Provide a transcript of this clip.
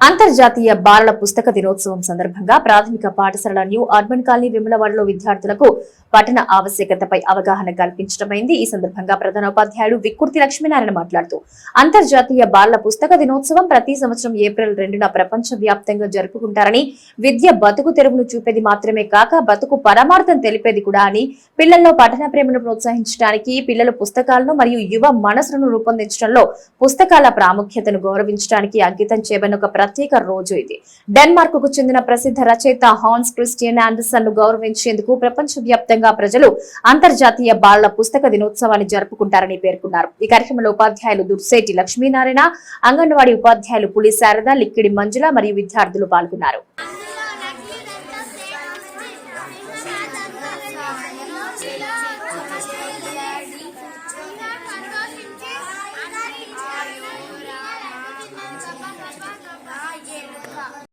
అంతర్జాతీయ బాలల పుస్తక దినోత్సవం సందర్భంగా ప్రాథమిక పాఠశాల న్యూ అర్బన్ కాలనీ విమలవాడలో విద్యార్థులకు పఠన ఆవశ్యకతపై అవగాహన కల్పించడమైంది. ఈ సందర్భంగా ప్రధానోపాధ్యాయుడు విక్కుర్తి లక్ష్మీనారాయణ మాట్లాడుతూ అంతర్జాతీయ బాలల పుస్తక దినోత్సవం ప్రతి సంవత్సరం ఏప్రిల్ 2న ప్రపంచ వ్యాప్తంగా జరుపుకుంటారని, విద్య బతుకు తెరువును చూపేది మాత్రమే కాక బతుకు పరమార్థం తెలిపేది కూడా అని, పిల్లల్లో పఠన ప్రేమను ప్రోత్సహించడానికి, పిల్లల పుస్తకాలను మరియు యువ మనసులను రూపొందించడంలో పుస్తకాల ప్రాముఖ్యతను గౌరవించడానికి అంకితం చేయబడిన ఒక ప్రత్యేక రోజు ఇది. డెన్మార్క్ కు చెందిన ప్రసిద్ధ రచయిత హాన్స్ క్రిస్టియన్ ఆండర్సన్ ను గౌరవించేందుకు ప్రపంచ వ్యాప్తంగా ప్రజలు అంతర్జాతీయ బాలల పుస్తక దినోత్సవాన్ని జరుపుకుంటారని పేర్కొన్నారు. ఈ కార్యక్రమంలో ఉపాధ్యాయులు దుర్సేటి లక్ష్మీనారాయణ, అంగన్వాడీ ఉపాధ్యాయులు పులి శారద, లిక్కిడి మంజుల మరియు విద్యార్థులు పాల్గొన్నారు.